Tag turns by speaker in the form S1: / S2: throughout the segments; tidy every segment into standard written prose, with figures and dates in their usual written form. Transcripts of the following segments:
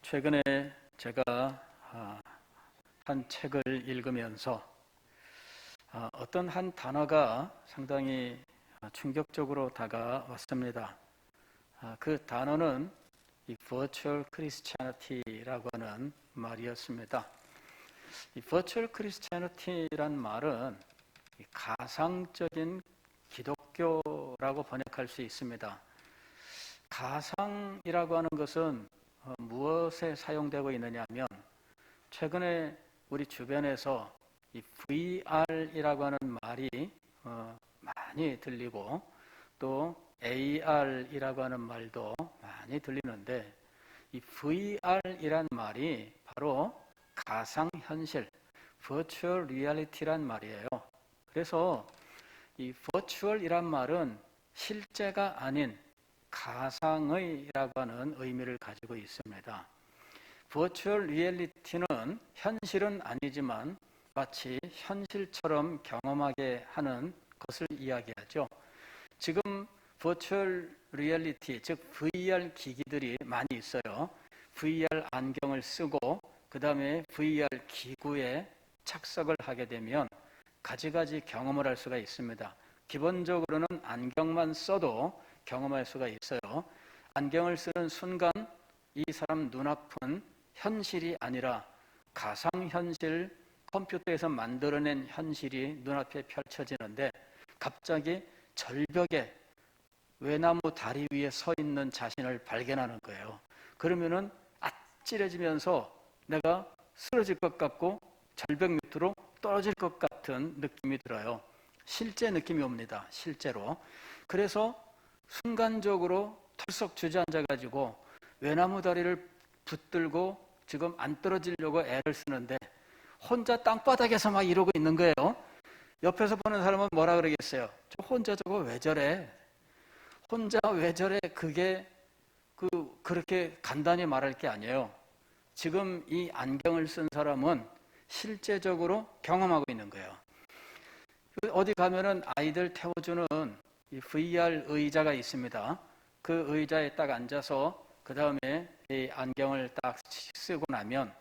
S1: 최근에 제가 한 책을 읽으면서 어떤 한 단어가 상당히 충격적으로 다가왔습니다. 그 단어는 이 Virtual Christianity라고 하는 말이었습니다. 이 Virtual Christianity란 말은 가상적인 기독교라고 번역할 수 있습니다. 가상이라고 하는 것은 무엇에 사용되고 있느냐 하면 최근에 우리 주변에서 이 VR이라고 하는 말이 많이 들리고 또 AR이라고 하는 말도 많이 들리는데 이 VR이란 말이 바로 가상현실, Virtual Reality란 말이에요. 그래서 이 Virtual이란 말은 실제가 아닌 가상의라고 하는 의미를 가지고 있습니다. Virtual Reality는 현실은 아니지만 마치 현실처럼 경험하게 하는 것을 이야기하죠. 지금 Virtual Reality, 즉 VR 기기들이 많이 있어요. VR 안경을 쓰고 그 다음에 VR 기구에 착석을 하게 되면 가지가지 경험을 할 수가 있습니다. 기본적으로는 안경만 써도 경험할 수가 있어요. 안경을 쓰는 순간 이 사람 눈앞은 현실이 아니라 가상현실, 컴퓨터에서 만들어낸 현실이 눈앞에 펼쳐지는데 갑자기 절벽에 외나무 다리 위에 서 있는 자신을 발견하는 거예요. 그러면은 아찔해지면서 내가 쓰러질 것 같고 절벽 밑으로 떨어질 것 같은 느낌이 들어요. 실제 느낌이 옵니다. 실제로. 그래서 순간적으로 털썩 주저앉아가지고 외나무 다리를 붙들고 지금 안 떨어지려고 애를 쓰는데 혼자 땅바닥에서 막 이러고 있는 거예요. 옆에서 보는 사람은 뭐라 그러겠어요? 저 혼자 저거 왜 저래? 혼자 왜 저래? 그게 그렇게 간단히 말할 게 아니에요. 지금 이 안경을 쓴 사람은 실제적으로 경험하고 있는 거예요. 어디 가면은 아이들 태워주는 이 VR 의자가 있습니다. 그 의자에 딱 앉아서 그 다음에 이 안경을 딱 쓰고 나면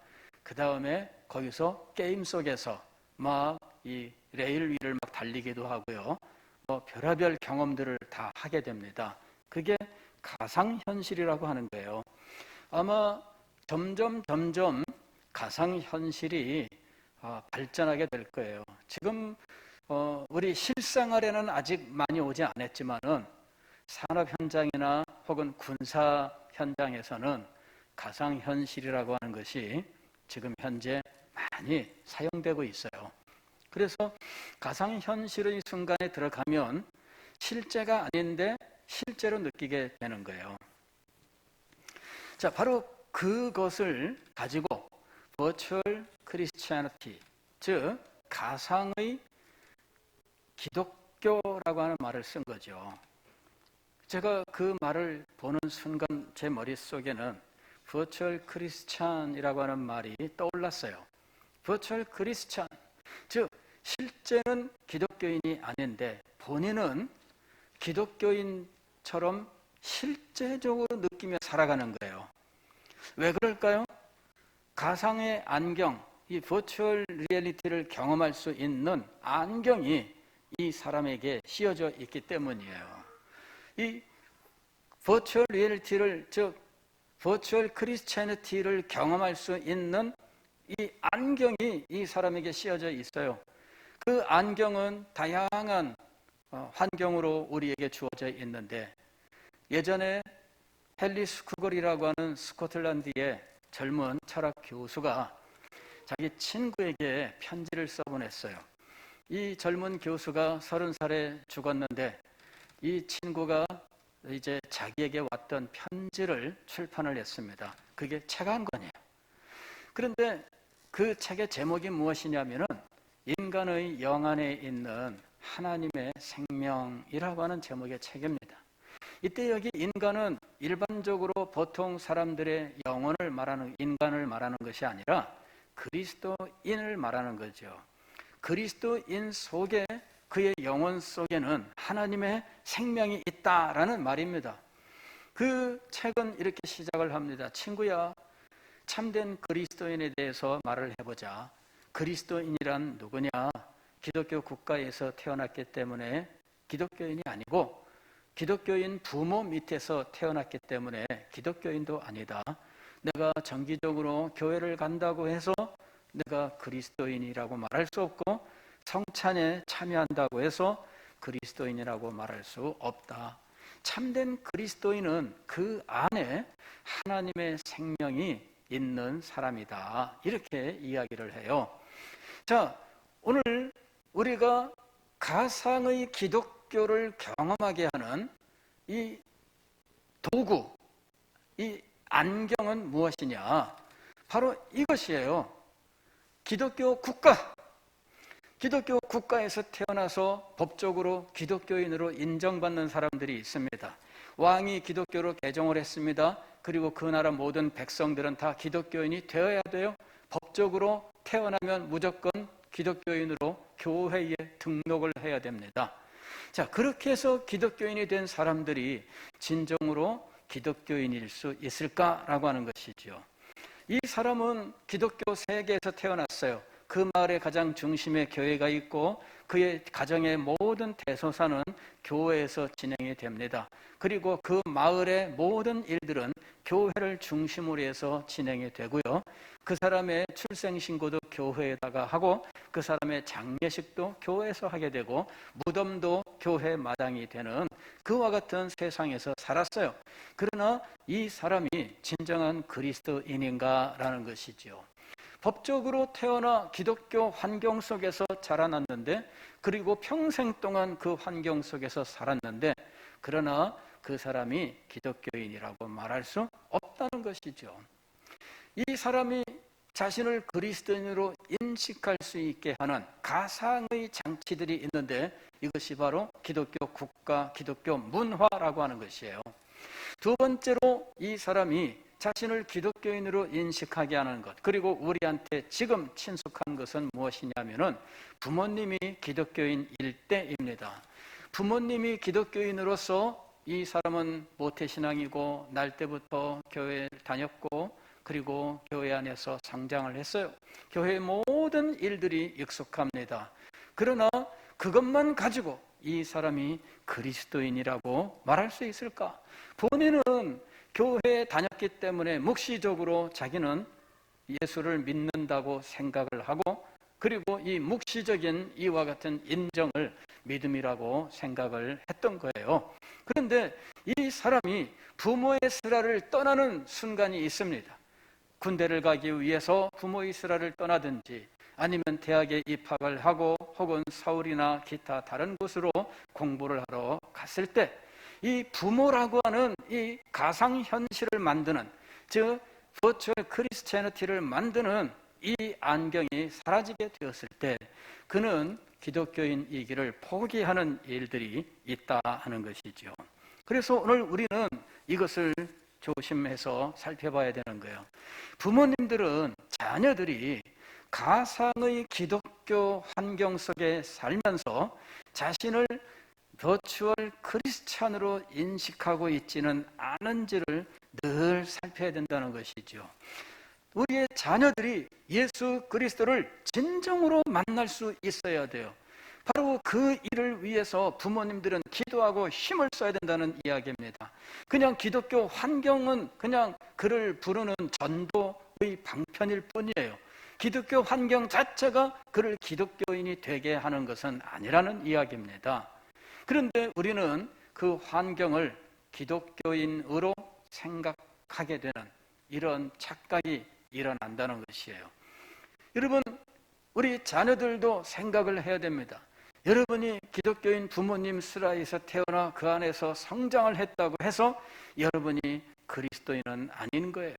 S1: 그 다음에 거기서 게임 속에서 막 이 레일 위를 막 달리기도 하고요. 뭐 별의별 경험들을 다 하게 됩니다. 그게 가상현실이라고 하는 거예요. 아마 점점 가상현실이 발전하게 될 거예요. 지금 우리 실생활에는 아직 많이 오지 않았지만은 산업 현장이나 혹은 군사 현장에서는 가상현실이라고 하는 것이 지금 현재 많이 사용되고 있어요. 그래서 가상현실의 순간에 들어가면 실제가 아닌데 실제로 느끼게 되는 거예요. 자, 바로 그것을 가지고 Virtual Christianity, 즉 가상의 기독교라고 하는 말을 쓴 거죠. 제가 그 말을 보는 순간 제 머릿속에는 Virtual Christian이라고 하는 말이 떠올랐어요. Virtual Christian, 즉 실제는 기독교인이 아닌데 본인은 기독교인처럼 실제적으로 느끼며 살아가는 거예요. 왜 그럴까요? 가상의 안경, 이 버추얼 리얼리티를 경험할 수 있는 안경이 이 사람에게 씌워져 있기 때문이에요. 이 버추얼 리얼리티를, 즉 버추얼 크리스찬리티를 경험할 수 있는 이 안경이 이 사람에게 씌워져 있어요. 그 안경은 다양한 환경으로 우리에게 주어져 있는데 예전에 헨리 쿠걸이라고 하는 스코틀랜드의 젊은 철학 교수가 자기 친구에게 편지를 써보냈어요. 이 젊은 교수가 30살에 죽었는데 이 친구가 이제 자기에게 왔던 편지를 출판을 했습니다. 그게 책 한 권이에요. 그런데 그 책의 제목이 무엇이냐면은 인간의 영안에 있는 하나님의 생명이라고 하는 제목의 책입니다. 이때 여기 인간은 일반적으로 보통 사람들의 영혼을 말하는 인간을 말하는 것이 아니라 그리스도인을 말하는 거죠. 그리스도인 속에 그의 영혼 속에는 하나님의 생명이 있다라는 말입니다. 그 책은 이렇게 시작을 합니다. 친구야, 참된 그리스도인에 대해서 말을 해보자. 그리스도인이란 누구냐? 기독교 국가에서 태어났기 때문에 기독교인이 아니고, 기독교인 부모 밑에서 태어났기 때문에 기독교인도 아니다. 내가 정기적으로 교회를 간다고 해서 내가 그리스도인이라고 말할 수 없고, 성찬에 참여한다고 해서 그리스도인이라고 말할 수 없다. 참된 그리스도인은 그 안에 하나님의 생명이 있는 사람이다. 이렇게 이야기를 해요. 자, 오늘 우리가 가상의 기독교를 경험하게 하는 이 도구, 이 안경은 무엇이냐? 바로 이것이에요. 기독교 국가. 기독교 국가에서 태어나서 법적으로 기독교인으로 인정받는 사람들이 있습니다. 왕이 기독교로 개종을 했습니다. 그리고 그 나라 모든 백성들은 다 기독교인이 되어야 돼요. 법적으로 태어나면 무조건 기독교인으로 교회에 등록을 해야 됩니다. 자, 그렇게 해서 기독교인이 된 사람들이 진정으로 기독교인일 수 있을까라고 하는 것이죠. 이 사람은 기독교 세계에서 태어났어요. 그 마을의 가장 중심에 교회가 있고 그의 가정의 모든 대소사는 교회에서 진행이 됩니다. 그리고 그 마을의 모든 일들은 교회를 중심으로 해서 진행이 되고요. 그 사람의 출생신고도 교회에다가 하고, 그 사람의 장례식도 교회에서 하게 되고, 무덤도 교회 마당이 되는 그와 같은 세상에서 살았어요. 그러나 이 사람이 진정한 그리스도인인가라는 것이죠. 법적으로 태어나 기독교 환경 속에서 자라났는데, 그리고 평생 동안 그 환경 속에서 살았는데, 그러나 그 사람이 기독교인이라고 말할 수 없다는 것이죠. 이 사람이 자신을 그리스도인으로 인식할 수 있게 하는 가상의 장치들이 있는데, 이것이 바로 기독교 국가, 기독교 문화라고 하는 것이에요. 두 번째로 이 사람이 자신을 기독교인으로 인식하게 하는 것, 그리고 우리한테 지금 친숙한 것은 무엇이냐면은 부모님이 기독교인일 때입니다. 부모님이 기독교인으로서 이 사람은 모태신앙이고 날 때부터 교회에 다녔고, 그리고 교회 안에서 성장을 했어요. 교회의 모든 일들이 익숙합니다. 그러나 그것만 가지고 이 사람이 그리스도인이라고 말할 수 있을까? 본인은 교회에 다녔기 때문에 묵시적으로 자기는 예수를 믿는다고 생각을 하고, 그리고 이 묵시적인 이와 같은 인정을 믿음이라고 생각을 했던 거예요. 그런데 이 사람이 부모의 슬라를 떠나는 순간이 있습니다. 군대를 가기 위해서 부모의 슬라를 떠나든지, 아니면 대학에 입학을 하고 혹은 서울이나 기타 다른 곳으로 공부를 하러 갔을 때, 이 부모라고 하는 이 가상현실을 만드는, 즉 버추얼 크리스티애니티를 만드는 이 안경이 사라지게 되었을 때 그는 기독교인이기를 포기하는 일들이 있다 하는 것이죠. 그래서 오늘 우리는 이것을 조심해서 살펴봐야 되는 거예요. 부모님들은 자녀들이 가상의 기독교 환경 속에 살면서 자신을 버추얼 크리스찬으로 인식하고 있지는 않은지를 늘 살펴야 된다는 것이죠. 우리의 자녀들이 예수 그리스도를 진정으로 만날 수 있어야 돼요. 바로 그 일을 위해서 부모님들은 기도하고 힘을 써야 된다는 이야기입니다. 그냥 기독교 환경은 그냥 그를 부르는 전도의 방편일 뿐이에요. 기독교 환경 자체가 그를 기독교인이 되게 하는 것은 아니라는 이야기입니다. 그런데 우리는 그 환경을 기독교인으로 생각하게 되는 이런 착각이 일어난다는 것이에요. 여러분, 우리 자녀들도 생각을 해야 됩니다. 여러분이 기독교인 부모님 슬라에서 태어나 그 안에서 성장을 했다고 해서 여러분이 그리스도인은 아닌 거예요.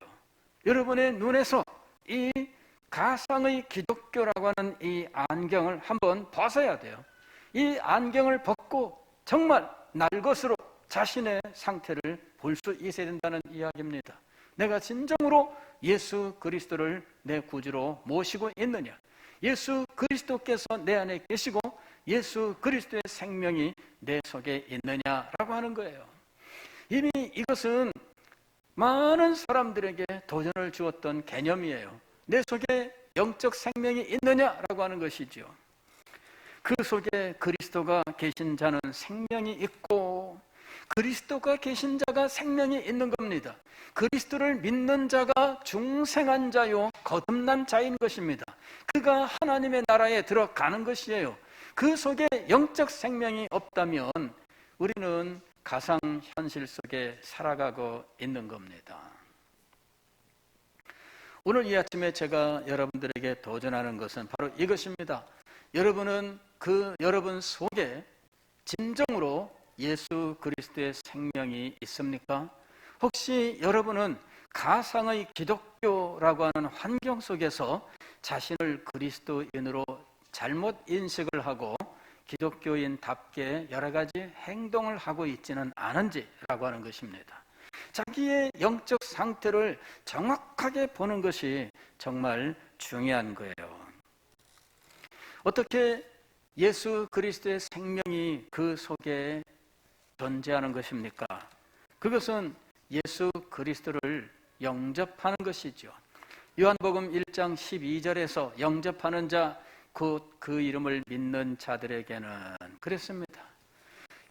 S1: 여러분의 눈에서 이 가상의 기독교라고 하는 이 안경을 한번 벗어야 돼요. 이 안경을 벗고 정말 날 것으로 자신의 상태를 볼 수 있어야 된다는 이야기입니다. 내가 진정으로 예수 그리스도를 내 구주로 모시고 있느냐, 예수 그리스도께서 내 안에 계시고 예수 그리스도의 생명이 내 속에 있느냐라고 하는 거예요. 이미 이것은 많은 사람들에게 도전을 주었던 개념이에요. 내 속에 영적 생명이 있느냐라고 하는 것이죠. 그 속에 그리스도가 계신 자는 생명이 있고, 그리스도가 계신 자가 생명이 있는 겁니다. 그리스도를 믿는 자가 중생한 자요 거듭난 자인 것입니다. 그가 하나님의 나라에 들어가는 것이에요. 그 속에 영적 생명이 없다면 우리는 가상 현실 속에 살아가고 있는 겁니다. 오늘 이 아침에 제가 여러분들에게 도전하는 것은 바로 이것입니다. 여러분은 여러분 속에 진정으로 예수 그리스도의 생명이 있습니까? 혹시 여러분은 가상의 기독교라고 하는 환경 속에서 자신을 그리스도인으로 잘못 인식을 하고 기독교인답게 여러 가지 행동을 하고 있지는 않은지라고 하는 것입니다. 자기의 영적 상태를 정확하게 보는 것이 정말 중요한 거예요. 어떻게 예수 그리스도의 생명이 그 속에 존재하는 것입니까? 그것은 예수 그리스도를 영접하는 것이죠. 요한복음 1장 12절에서 영접하는 자 곧 그 이름을 믿는 자들에게는 그랬습니다.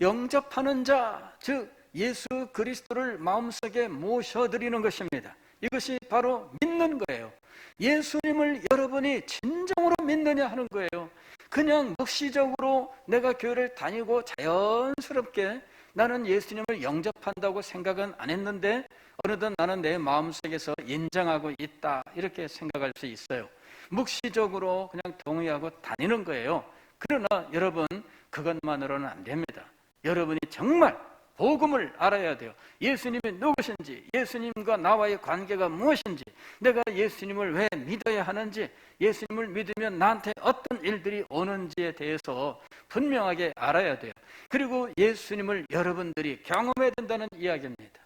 S1: 영접하는 자, 즉 예수 그리스도를 마음속에 모셔드리는 것입니다. 이것이 바로 믿는 거예요. 예수님을 여러분이 진정으로 믿느냐 하는 거예요. 그냥 묵시적으로 내가 교회를 다니고 자연스럽게 나는 예수님을 영접한다고 생각은 안 했는데 어느덧 나는 내 마음속에서 인정하고 있다, 이렇게 생각할 수 있어요. 묵시적으로 그냥 동의하고 다니는 거예요. 그러나 여러분, 그것만으로는 안 됩니다. 여러분이 정말 복음을 알아야 돼요. 예수님이 누구신지, 예수님과 나와의 관계가 무엇인지, 내가 예수님을 왜 믿어야 하는지, 예수님을 믿으면 나한테 어떤 일들이 오는지에 대해서 분명하게 알아야 돼요. 그리고 예수님을 여러분들이 경험해야 된다는 이야기입니다.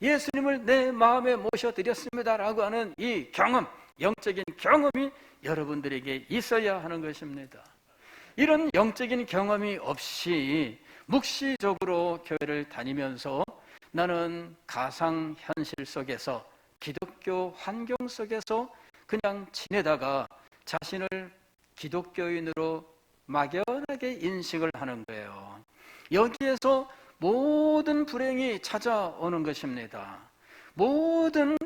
S1: 예수님을 내 마음에 모셔드렸습니다라고 하는 이 경험, 영적인 경험이 여러분들에게 있어야 하는 것입니다. 이런 영적인 경험이 없이 묵시적으로 교회를 다니면서 나는 가상 현실 속에서 기독교 환경 속에서 그냥 지내다가 자신을 기독교인으로 막연하게 인식을 하는 거예요. 여기에서 모든 불행이 찾아오는 것입니다. 모든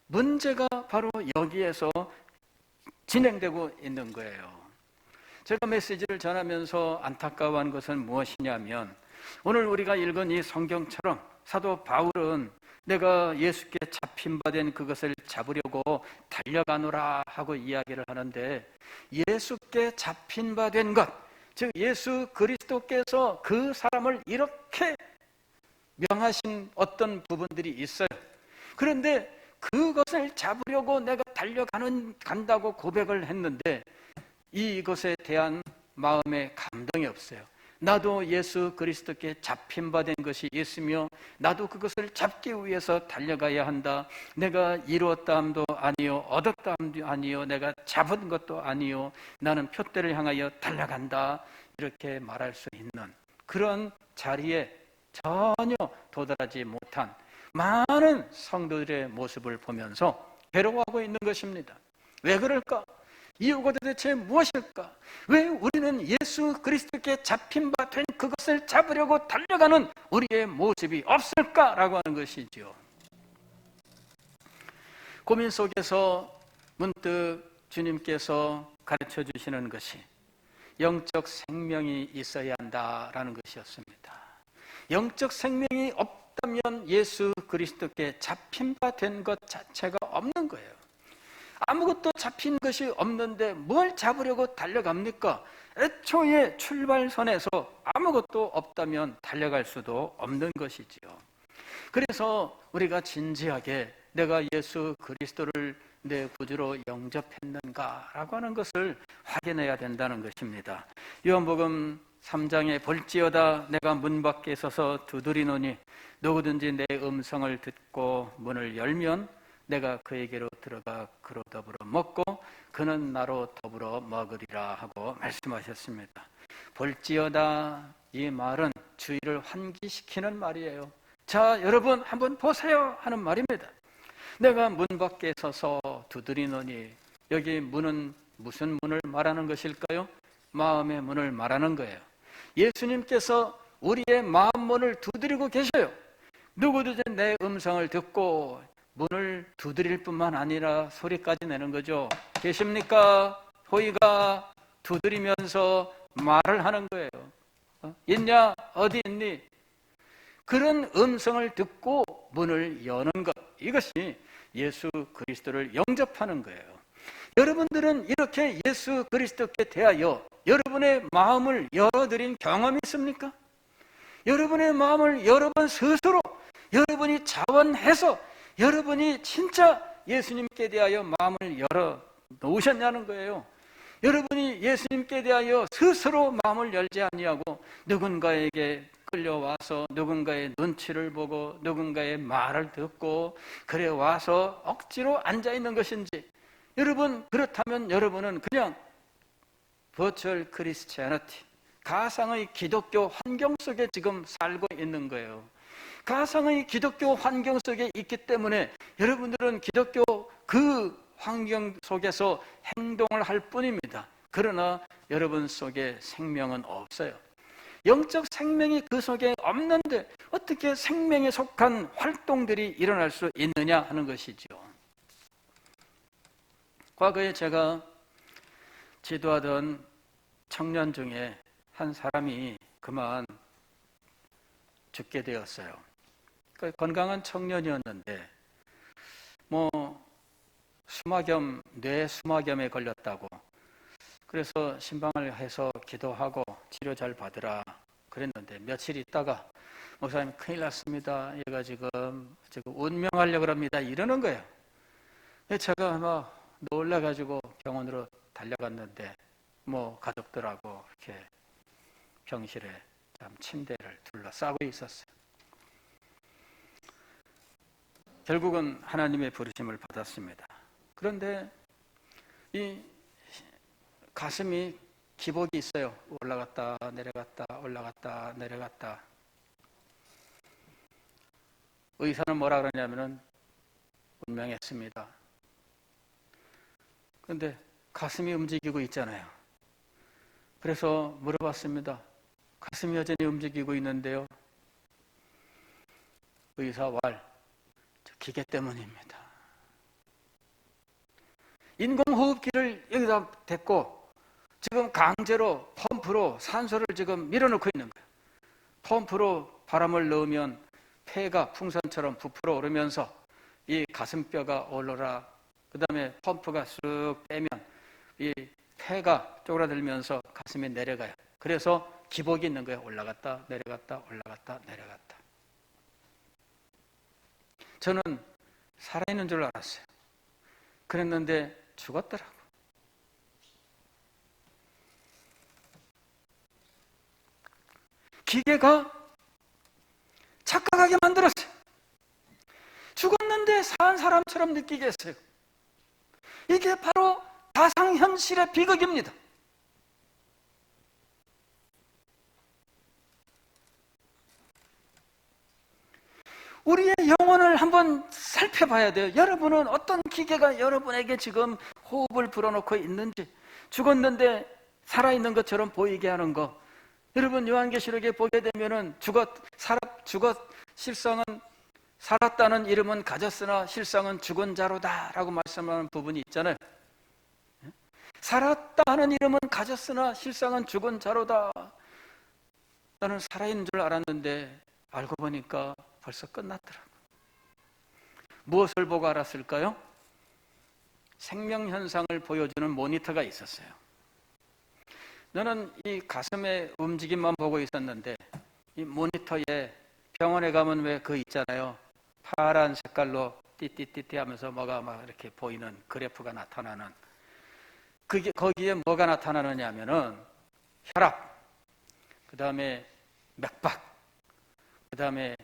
S1: 문제가 바로 여기에서 진행되고 있는 거예요. 제가 메시지를 전하면서 안타까워한 것은 무엇이냐면, 오늘 우리가 읽은 이 성경처럼 사도 바울은 내가 예수께 잡힌 바 된 그것을 잡으려고 달려가노라 하고 이야기를 하는데, 예수께 잡힌 바 된 것, 즉 예수 그리스도께서 그 사람을 이렇게 명하신 어떤 부분들이 있어요. 그런데 그것을 잡으려고 내가 간다고 고백을 했는데 이것에 대한 마음의 감동이 없어요. 나도 예수 그리스도께 잡힌 바 된 것이 있으며 나도 그것을 잡기 위해서 달려가야 한다. 내가 이루었다 함도 아니요, 얻었다 함도 아니요, 내가 잡은 것도 아니요, 나는 표대를 향하여 달려간다, 이렇게 말할 수 있는 그런 자리에 전혀 도달하지 못한 많은 성도들의 모습을 보면서 괴로워하고 있는 것입니다. 왜 그럴까? 이유가 도대체 무엇일까? 왜 우리는 예수 그리스도께 잡힌 바 된 그것을 잡으려고 달려가는 우리의 모습이 없을까라고 하는 것이죠. 고민 속에서 문득 주님께서 가르쳐 주시는 것이 영적 생명이 있어야 한다라는 것이었습니다. 영적 생명이 없다면 예수 그리스도께 잡힌 바 된 것 자체가 없는 거예요. 아무것도 잡힌 것이 없는데 뭘 잡으려고 달려갑니까? 애초에 출발선에서 아무것도 없다면 달려갈 수도 없는 것이지요. 그래서 우리가 진지하게 내가 예수 그리스도를 내 구주로 영접했는가라고 하는 것을 확인해야 된다는 것입니다. 요한복음 3장에 볼지어다 내가 문 밖에 서서 두드리노니 누구든지 내 음성을 듣고 문을 열면 내가 그에게로 들어가 그로 더불어 먹고 그는 나로 더불어 먹으리라 하고 말씀하셨습니다. 볼지어다, 이 말은 주의를 환기시키는 말이에요. 자, 여러분 한번 보세요 하는 말입니다. 내가 문 밖에 서서 두드리노니, 여기 문은 무슨 문을 말하는 것일까요? 마음의 문을 말하는 거예요. 예수님께서 우리의 마음 문을 두드리고 계셔요. 누구든지 내 음성을 듣고 문을 두드릴 뿐만 아니라 소리까지 내는 거죠. 계십니까? 호의가 두드리면서 말을 하는 거예요. 있냐? 어디 있니? 그런 음성을 듣고 문을 여는 것, 이것이 예수 그리스도를 영접하는 거예요. 여러분들은 이렇게 예수 그리스도께 대하여 여러분의 마음을 열어드린 경험이 있습니까? 여러분의 마음을 여러분 스스로 여러분이 자원해서 여러분이 진짜 예수님께 대하여 마음을 열어 놓으셨냐는 거예요. 여러분이 예수님께 대하여 스스로 마음을 열지 아니하고 누군가에게 끌려와서 누군가의 눈치를 보고 누군가의 말을 듣고 그래 와서 억지로 앉아있는 것인지, 여러분 그렇다면 여러분은 그냥 버추얼 크리스티애니티, 가상의 기독교 환경 속에 지금 살고 있는 거예요. 가상의 기독교 환경 속에 있기 때문에 여러분들은 기독교 그 환경 속에서 행동을 할 뿐입니다. 그러나 여러분 속에 생명은 없어요. 영적 생명이 그 속에 없는데 어떻게 생명에 속한 활동들이 일어날 수 있느냐 하는 것이죠. 과거에 제가 지도하던 청년 중에 한 사람이 그만 죽게 되었어요. 건강한 청년이었는데 수막염, 뇌 수막염에 걸렸다고, 그래서 신방을 해서 기도하고 치료 잘 받으라 그랬는데 며칠 있다가 목사님 큰일 났습니다. 얘가 지금 운명하려고 합니다. 이러는 거예요. 제가 막 놀라가지고 병원으로 달려갔는데 가족들하고 이렇게 병실에 침대를 둘러싸고 있었어요. 결국은 하나님의 부르심을 받았습니다. 그런데 이 가슴이 기복이 있어요. 올라갔다 내려갔다 올라갔다 내려갔다. 의사는 뭐라 그러냐면은 운명했습니다. 그런데 가슴이 움직이고 있잖아요. 그래서 물어봤습니다. 가슴이 여전히 움직이고 있는데요. 의사 왈, 기계 때문입니다. 인공호흡기를 여기다 댔고 지금 강제로 펌프로 산소를 지금 밀어넣고 있는 거예요. 펌프로 바람을 넣으면 폐가 풍선처럼 부풀어 오르면서 이 가슴뼈가 올라라. 그 다음에 펌프가 쑥 빼면 이 폐가 쪼그라들면서 가슴에 내려가요. 그래서 기복이 있는 거예요. 올라갔다 내려갔다 올라갔다 내려갔다. 저는 살아있는 줄 알았어요. 그랬는데 죽었더라고요. 기계가 착각하게 만들었어요. 죽었는데 산 사람처럼 느끼게 했어요. 이게 바로 가상현실의 비극입니다. 우리의 영혼을 한번 살펴봐야 돼요. 여러분은 어떤 기계가 여러분에게 지금 호흡을 불어넣고 있는지, 죽었는데 살아있는 것처럼 보이게 하는 거. 여러분 요한계시록에 보게 되면은 실상은 살았다는 이름은 가졌으나 실상은 죽은 자로다 라고 말씀하는 부분이 있잖아요. 살았다는 이름은 가졌으나 실상은 죽은 자로다. 나는 살아있는 줄 알았는데 알고 보니까 벌써 끝났더라고요. 무엇을 보고 알았을까요? 생명현상을 보여주는 모니터가 있었어요. 저는 이 가슴의 움직임만 보고 있었는데 이 모니터에 병원에 가면 왜 그 있잖아요. 파란 색깔로 띠띠띠띠 하면서 뭐가 막 이렇게 보이는 그래프가 나타나는, 그게 거기에 뭐가 나타나느냐 하면은 혈압, 그 다음에 맥박, 그 다음에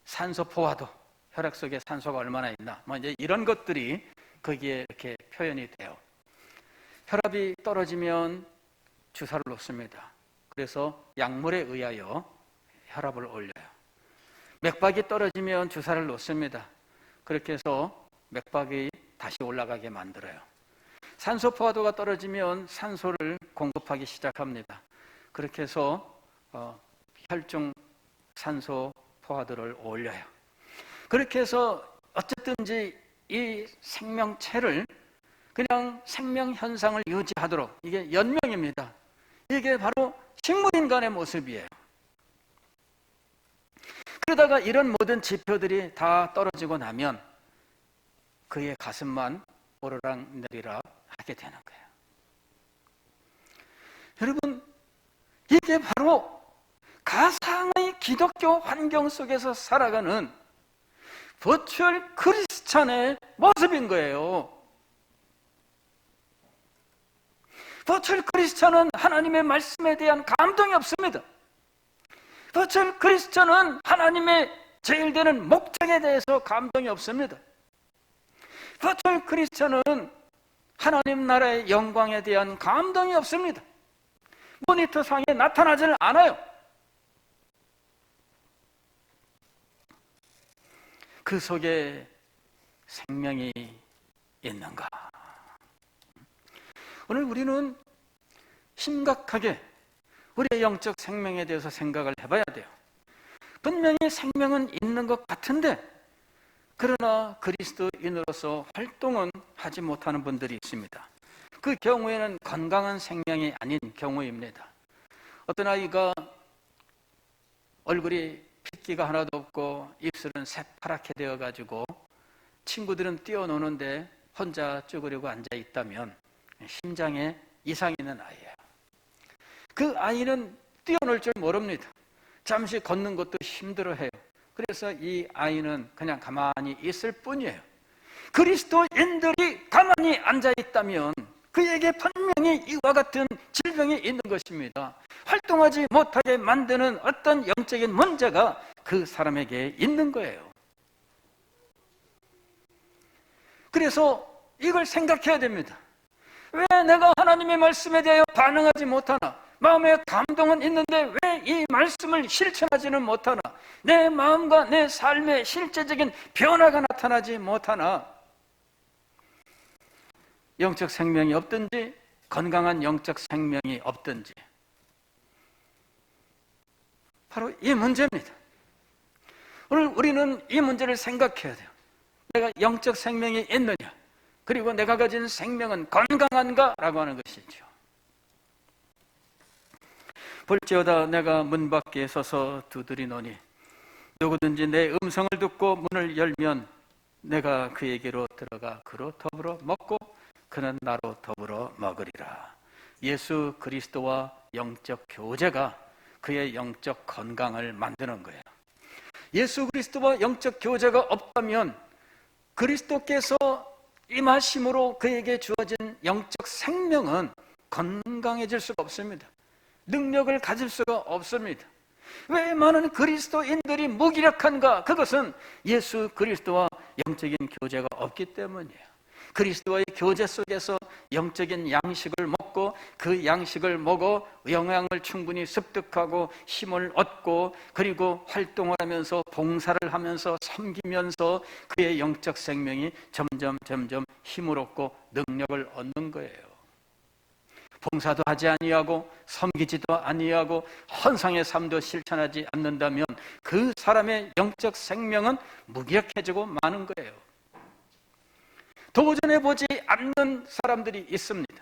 S1: 산소 포화도, 혈액 속에 산소가 얼마나 있나, 이제 이런 것들이 거기에 이렇게 표현이 돼요. 혈압이 떨어지면 주사를 놓습니다. 그래서 약물에 의하여 혈압을 올려요. 맥박이 떨어지면 주사를 놓습니다. 그렇게 해서 맥박이 다시 올라가게 만들어요. 산소 포화도가 떨어지면 산소를 공급하기 시작합니다. 그렇게 해서 혈중 산소 포화도를 올려요. 그렇게 해서 어쨌든지 이 생명체를 그냥 생명 현상을 유지하도록, 이게 연명입니다. 이게 바로 식물인간의 모습이에요. 그러다가 이런 모든 지표들이 다 떨어지고 나면 그의 가슴만 오르락 내리락 하게 되는 거예요. 여러분, 이게 바로 가상의 기독교 환경 속에서 살아가는 버추얼 크리스찬의 모습인 거예요. 버추얼 크리스찬은 하나님의 말씀에 대한 감동이 없습니다. 버추얼 크리스찬은 하나님의 제일되는 목적에 대해서 감동이 없습니다. 버추얼 크리스찬은 하나님 나라의 영광에 대한 감동이 없습니다. 모니터상에 나타나질 않아요. 그 속에 생명이 있는가? 오늘 우리는 심각하게 우리의 영적 생명에 대해서 생각을 해봐야 돼요. 분명히 생명은 있는 것 같은데, 그러나 그리스도인으로서 활동은 하지 못하는 분들이 있습니다. 그 경우에는 건강한 생명이 아닌 경우입니다. 어떤 아이가 얼굴이 핏기가 하나도 없고 입술은 새파랗게 되어가지고 친구들은 뛰어노는데 혼자 쭈그리고 앉아 있다면 심장에 이상이 있는 아이예요. 그 아이는 뛰어놀 줄 모릅니다. 잠시 걷는 것도 힘들어해요. 그래서 이 아이는 그냥 가만히 있을 뿐이에요. 그리스도인들이 가만히 앉아 있다면 그에게 분명히 이와 같은 질병이 있는 것입니다. 활동하지 못하게 만드는 어떤 영적인 문제가 그 사람에게 있는 거예요. 그래서 이걸 생각해야 됩니다. 왜 내가 하나님의 말씀에 대하여 반응하지 못하나? 마음에 감동은 있는데 왜 이 말씀을 실천하지는 못하나? 내 마음과 내 삶에 실제적인 변화가 나타나지 못하나? 영적 생명이 없든지 건강한 영적 생명이 없든지, 바로 이 문제입니다. 오늘 우리는 이 문제를 생각해야 돼요. 내가 영적 생명이 있느냐, 그리고 내가 가진 생명은 건강한가? 라고 하는 것이죠. 볼지어다 내가 문 밖에 서서 두드리노니 누구든지 내 음성을 듣고 문을 열면 내가 그에게로 들어가 그로 더불어 먹고 그는 나로 더불어 먹으리라. 예수 그리스도와 영적 교제가 그의 영적 건강을 만드는 거예요. 예수 그리스도와 영적 교제가 없다면 그리스도께서 임하심으로 그에게 주어진 영적 생명은 건강해질 수가 없습니다. 능력을 가질 수가 없습니다. 왜 많은 그리스도인들이 무기력한가? 그것은 예수 그리스도와 영적인 교제가 없기 때문이에요. 그리스도와의 교제 속에서 영적인 양식을 먹고 그 양식을 먹어 영양을 충분히 습득하고 힘을 얻고 그리고 활동을 하면서 봉사를 하면서 섬기면서 그의 영적 생명이 점점 힘을 얻고 능력을 얻는 거예요. 봉사도 하지 아니하고 섬기지도 아니하고 헌상의 삶도 실천하지 않는다면 그 사람의 영적 생명은 무기력해지고 마는 거예요. 도전해보지 않는 사람들이 있습니다.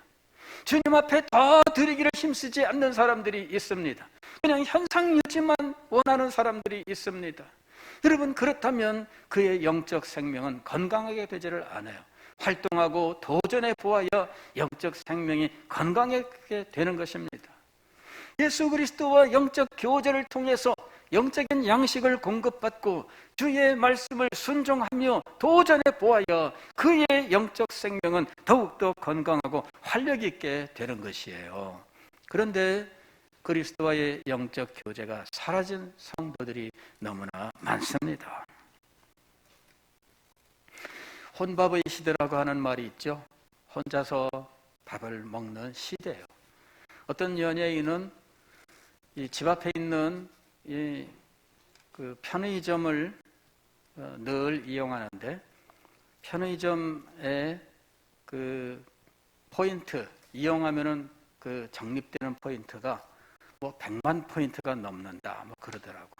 S1: 주님 앞에 더 드리기를 힘쓰지 않는 사람들이 있습니다. 그냥 현상 유지만 원하는 사람들이 있습니다. 여러분, 그렇다면 그의 영적 생명은 건강하게 되지를 않아요. 활동하고 도전해 보아야 영적 생명이 건강하게 되는 것입니다. 예수 그리스도와 영적 교제를 통해서 영적인 양식을 공급받고 주의 말씀을 순종하며 도전해 보아야 그의 영적 생명은 더욱더 건강하고 활력 있게 되는 것이에요. 그런데 그리스도와의 영적 교제가 사라진 성도들이 너무나 많습니다. 혼밥의 시대라고 하는 말이 있죠. 혼자서 밥을 먹는 시대예요. 어떤 연예인은 이 집 앞에 있는 그 편의점을 늘 이용하는데 편의점에 그 포인트 이용하면은 그 적립되는 포인트가 뭐 100만 포인트가 넘는다 뭐 그러더라고.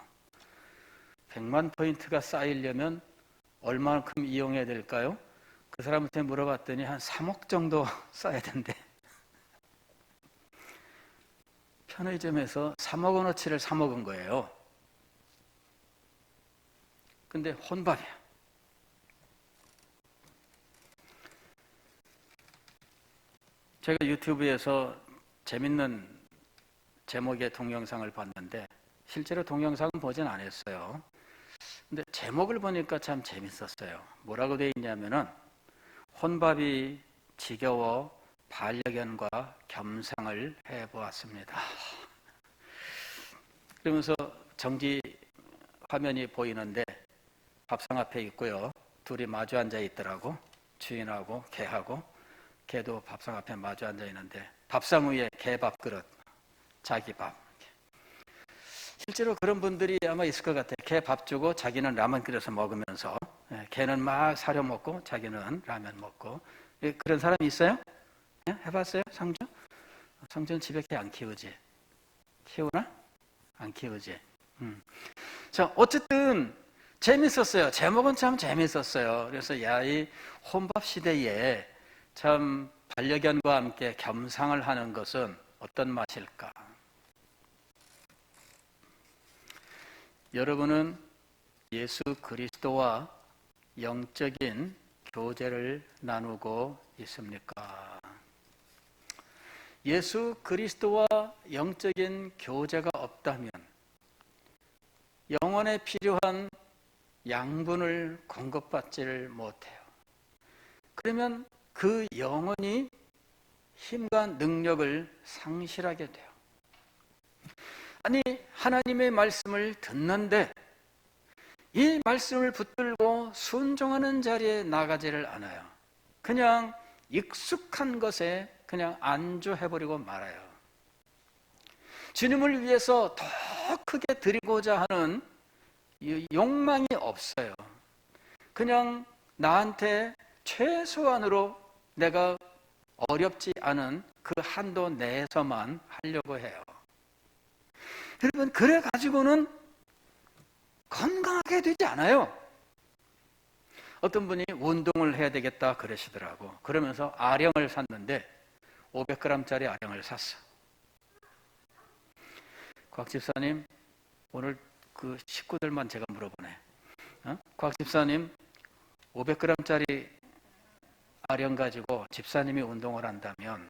S1: 100만 포인트가 쌓이려면 얼마만큼 이용해야 될까요? 그 사람한테 물어봤더니 한 3억 정도 써야 된대. 편의점에서 3억 원어치를 사 먹은 거예요. 근데 혼밥이야. 제가 유튜브에서 재밌는 제목의 동영상을 봤는데 실제로 동영상은 보진 않았어요. 근데 제목을 보니까 참 재밌었어요. 뭐라고 되어 있냐면은 혼밥이 지겨워 반려견과 겸상을 해보았습니다. 그러면서 정지 화면이 보이는데 밥상 앞에 있고요. 둘이 마주 앉아 있더라고. 주인하고 개하고. 개도 밥상 앞에 마주 앉아 있는데 밥상 위에 개 밥그릇, 자기 밥. 실제로 그런 분들이 아마 있을 것 같아요. 개 밥 주고 자기는 라면 끓여서 먹으면서 개는 막 사료 먹고 자기는 라면 먹고. 그런 사람이 있어요? 해봤어요? 상주? 상주는 집에 개 안 키우지? 키우나? 안 키우지? 자, 어쨌든 재밌었어요. 제목은 참 재밌었어요. 그래서 야, 이 혼밥 시대에 참 반려견과 함께 겸상을 하는 것은 어떤 맛일까? 여러분은 예수 그리스도와 영적인 교제를 나누고 있습니까? 예수 그리스도와 영적인 교제가 없다면 영혼에 필요한 양분을 공급받지를 못해요. 그러면 그 영혼이 힘과 능력을 상실하게 돼요. 아니, 하나님의 말씀을 듣는데 이 말씀을 붙들고 순종하는 자리에 나가지를 않아요. 그냥 익숙한 것에 그냥 안주해버리고 말아요. 주님을 위해서 더 크게 드리고자 하는 욕망이 없어요. 그냥 나한테 최소한으로 내가 어렵지 않은 그 한도 내에서만 하려고 해요. 여러분, 그래 가지고는 건강하게 되지 않아요. 어떤 분이 운동을 해야 되겠다 그러시더라고. 그러면서 아령을 샀는데 500g짜리 아령을 샀어. 곽 집사님, 오늘 그 식구들만 제가 물어보네. 곽 집사님, 500g짜리 아령 가지고 집사님이 운동을 한다면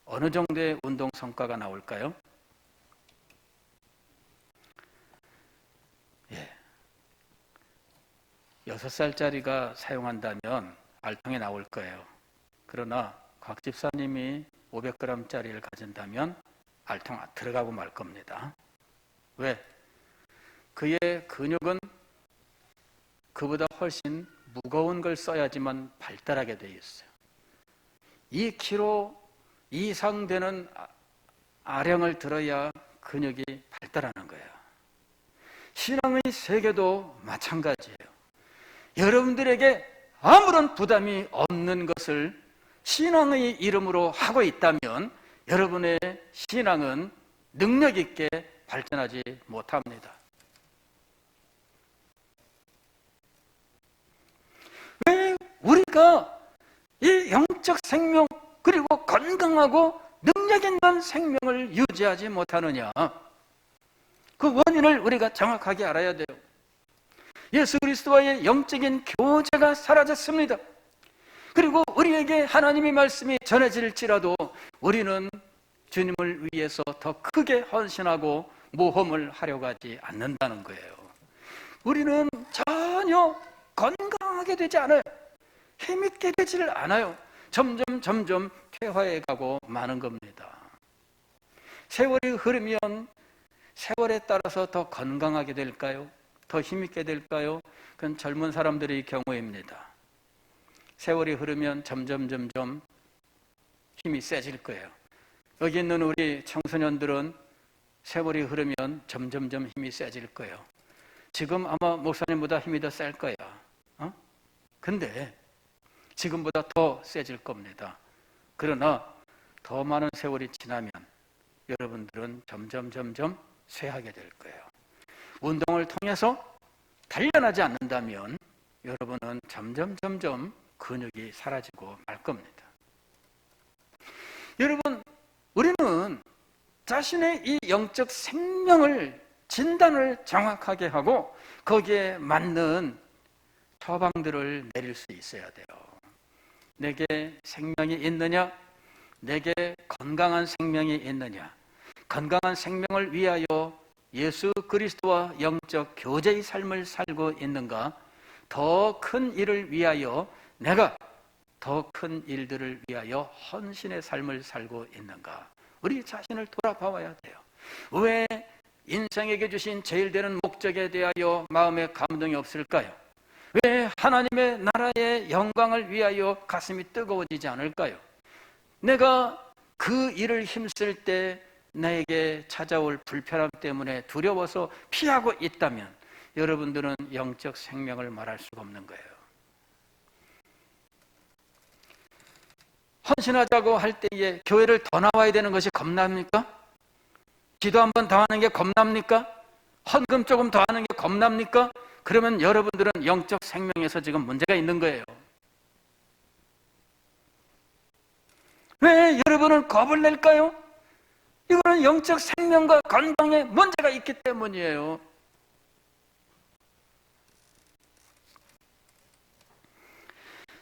S1: 어느 정도의 운동 성과가 나올까요? 6살짜리가 사용한다면 알통이 나올 거예요. 그러나 곽 집사님이 500g짜리를 가진다면 알통 들어가고 말 겁니다. 왜? 그의 근육은 그보다 훨씬 무거운 걸 써야지만 발달하게 되어 있어요. 2kg 이상 되는 아령을 들어야 근육이 발달하는 거예요. 신앙의 세계도 마찬가지예요. 여러분들에게 아무런 부담이 없는 것을 신앙의 이름으로 하고 있다면 여러분의 신앙은 능력 있게 발전하지 못합니다. 왜 우리가 이 영적 생명 그리고 건강하고 능력 있는 생명을 유지하지 못하느냐? 그 원인을 우리가 정확하게 알아야 돼요. 예수 그리스도와의 영적인 교제가 사라졌습니다. 그리고 우리에게 하나님의 말씀이 전해질지라도 우리는 주님을 위해서 더 크게 헌신하고 모험을 하려고 하지 않는다는 거예요. 우리는 전혀 건강하게 되지 않아요. 힘있게 되지를 않아요. 점점 퇴화해 가고 마는 겁니다. 세월이 흐르면 세월에 따라서 더 건강하게 될까요? 더 힘있게 될까요? 그건 젊은 사람들의 경우입니다. 세월이 흐르면 점점 힘이 세질 거예요. 여기 있는 우리 청소년들은 세월이 흐르면 점점 힘이 세질 거예요. 지금 아마 목사님보다 힘이 더 셀 거야. 근데 지금보다 더 세질 겁니다. 그러나 더 많은 세월이 지나면 여러분들은 점점 쇠하게 될 거예요. 운동을 통해서 단련하지 않는다면 여러분은 점점 근육이 사라지고 말 겁니다. 여러분, 우리는 자신의 이 영적 생명을 진단을 정확하게 하고 거기에 맞는 처방들을 내릴 수 있어야 돼요. 내게 생명이 있느냐? 내게 건강한 생명이 있느냐? 건강한 생명을 위하여 예수 그리스도와 영적 교제의 삶을 살고 있는가? 더 큰 일을 위하여 내가 더 큰 일들을 위하여 헌신의 삶을 살고 있는가? 우리 자신을 돌아봐야 돼요. 왜 인생에게 주신 제일 되는 목적에 대하여 마음에 감동이 없을까요? 왜 하나님의 나라의 영광을 위하여 가슴이 뜨거워지지 않을까요? 내가 그 일을 힘쓸 때 나에게 찾아올 불편함 때문에 두려워서 피하고 있다면 여러분들은 영적 생명을 말할 수가 없는 거예요. 헌신하자고 할 때에 교회를 더 나와야 되는 것이 겁납니까? 기도 한 번 더 하는 게 겁납니까? 헌금 조금 더 하는 게 겁납니까? 그러면 여러분들은 영적 생명에서 지금 문제가 있는 거예요. 왜 여러분은 겁을 낼까요? 이거는 영적 생명과 건강에 문제가 있기 때문이에요.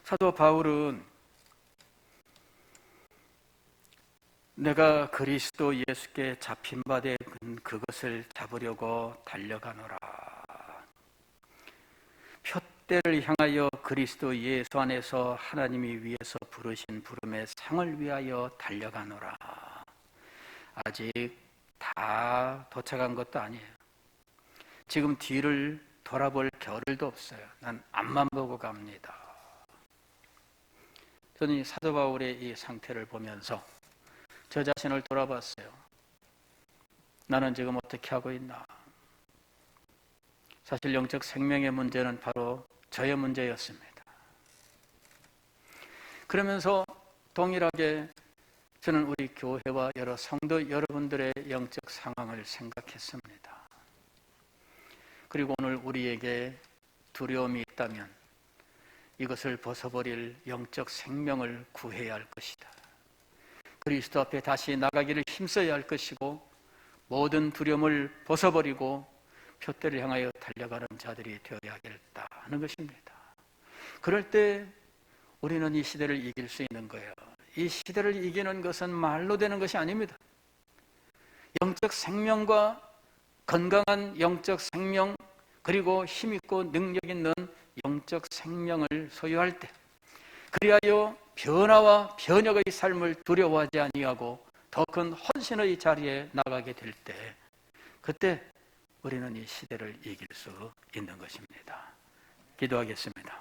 S1: 사도 바울은 내가 그리스도 예수께 잡힌 바 된 그것을 잡으려고 달려가노라. 표대를 향하여 그리스도 예수 안에서 하나님이 위에서 부르신 부름의 상을 위하여 달려가노라. 아직 다 도착한 것도 아니에요. 지금 뒤를 돌아볼 겨를도 없어요. 난 앞만 보고 갑니다. 저는 이 사도 바울의 이 상태를 보면서 저 자신을 돌아봤어요. 나는 지금 어떻게 하고 있나? 사실 영적 생명의 문제는 바로 저의 문제였습니다. 그러면서 동일하게 저는 우리 교회와 여러 성도 여러분들의 영적 상황을 생각했습니다. 그리고 오늘 우리에게 두려움이 있다면 이것을 벗어버릴 영적 생명을 구해야 할 것이다. 그리스도 앞에 다시 나가기를 힘써야 할 것이고 모든 두려움을 벗어버리고 표대를 향하여 달려가는 자들이 되어야겠다 하는 것입니다. 그럴 때 우리는 이 시대를 이길 수 있는 거예요. 이 시대를 이기는 것은 말로 되는 것이 아닙니다. 영적 생명과 건강한 영적 생명 그리고 힘있고 능력 있는 영적 생명을 소유할 때 그리하여 변화와 변혁의 삶을 두려워하지 아니하고 더 큰 헌신의 자리에 나가게 될 때 그때 우리는 이 시대를 이길 수 있는 것입니다. 기도하겠습니다.